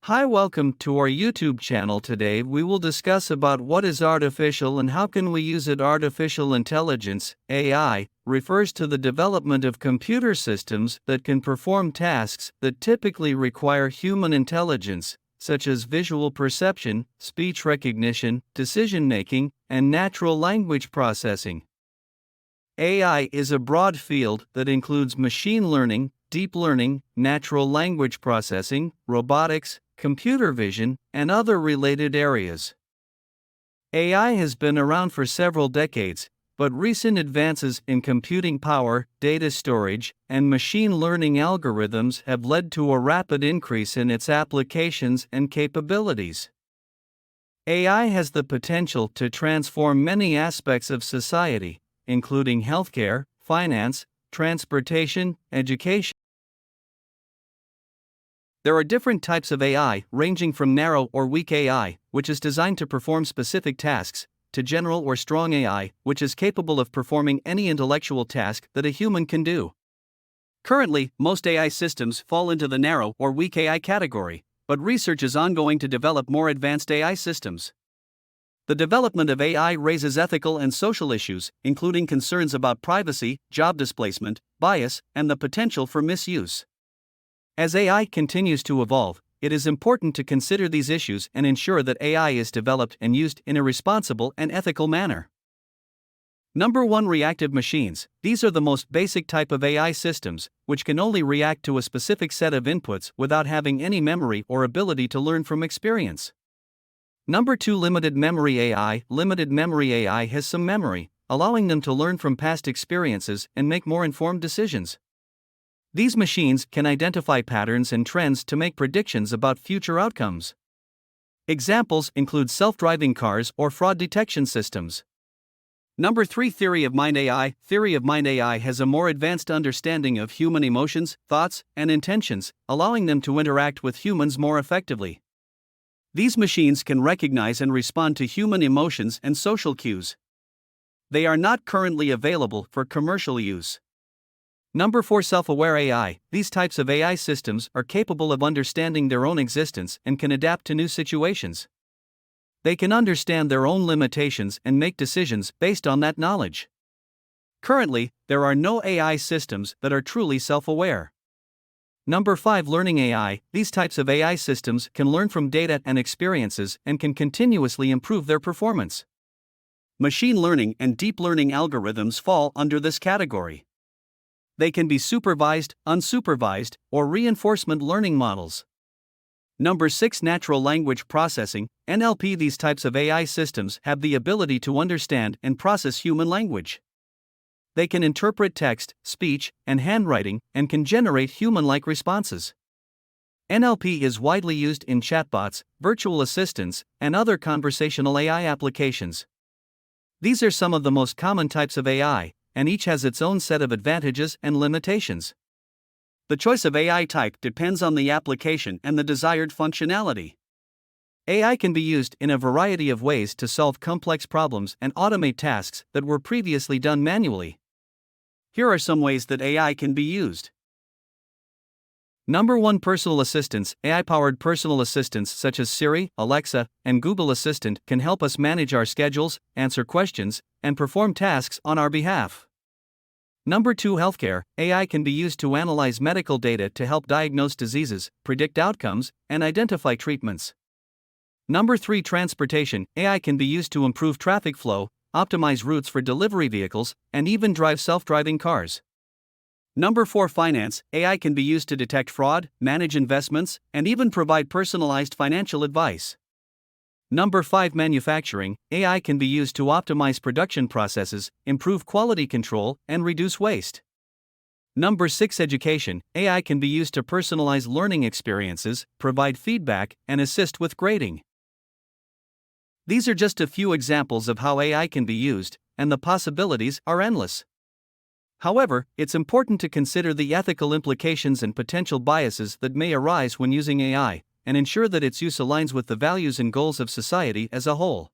Hi, welcome to our YouTube channel. Today we will discuss about what is artificial and how can we use it. Artificial intelligence, AI, refers to the development of computer systems that can perform tasks that typically require human intelligence, such as visual perception, speech recognition, decision-making, and natural language processing. AI is a broad field that includes machine learning, deep learning, natural language processing, robotics, computer vision, and other related areas. AI has been around for several decades, but recent advances in computing power, data storage, and machine learning algorithms have led to a rapid increase in its applications and capabilities. AI has the potential to transform many aspects of society, including healthcare, finance, transportation, education. There are different types of AI, ranging from narrow or weak AI, which is designed to perform specific tasks, to general or strong AI, which is capable of performing any intellectual task that a human can do. Currently, most AI systems fall into the narrow or weak AI category, but research is ongoing to develop more advanced AI systems. The development of AI raises ethical and social issues, including concerns about privacy, job displacement, bias, and the potential for misuse. As AI continues to evolve, it is important to consider these issues and ensure that AI is developed and used in a responsible and ethical manner. Number 1. Reactive machines. These are the most basic type of AI systems, which can only react to a specific set of inputs without having any memory or ability to learn from experience. Number 2. Limited memory AI. Limited memory AI has some memory, allowing them to learn from past experiences and make more informed decisions. These machines can identify patterns and trends to make predictions about future outcomes. Examples include self-driving cars or fraud detection systems. Number 3. Theory of mind AI. Theory of mind AI has a more advanced understanding of human emotions, thoughts, and intentions, allowing them to interact with humans more effectively. These machines can recognize and respond to human emotions and social cues. They are not currently available for commercial use. Number 4. Self-aware AI. These types of AI systems are capable of understanding their own existence and can adapt to new situations. They can understand their own limitations and make decisions based on that knowledge. Currently, there are no AI systems that are truly self-aware. Number 5. Learning AI. These types of AI systems can learn from data and experiences and can continuously improve their performance. Machine learning and deep learning algorithms fall under this category. They can be supervised, unsupervised, or reinforcement learning models. Number 6. Natural language processing, NLP. These types of AI systems have the ability to understand and process human language. They can interpret text, speech, and handwriting, and can generate human-like responses. NLP is widely used in chatbots, virtual assistants, and other conversational AI applications. These are some of the most common types of AI, and each has its own set of advantages and limitations. The choice of AI type depends on the application and the desired functionality. AI can be used in a variety of ways to solve complex problems and automate tasks that were previously done manually. Here are some ways that AI can be used. Number 1. Personal assistants. AI-powered personal assistants such as Siri, Alexa, and Google Assistant can help us manage our schedules, answer questions, and perform tasks on our behalf. Number 2. Healthcare. AI can be used to analyze medical data to help diagnose diseases, predict outcomes, and identify treatments. Number 3. Transportation. AI can be used to improve traffic flow, optimize routes for delivery vehicles, and even drive self-driving cars. Number 4. Finance. AI can be used to detect fraud, manage investments, and even provide personalized financial advice. Number 5. Manufacturing. AI can be used to optimize production processes, improve quality control, and reduce waste. Number 6. Education. AI can be used to personalize learning experiences, provide feedback, and assist with grading. These are just a few examples of how AI can be used, and the possibilities are endless. However, it's important to consider the ethical implications and potential biases that may arise when using AI, and ensure that its use aligns with the values and goals of society as a whole.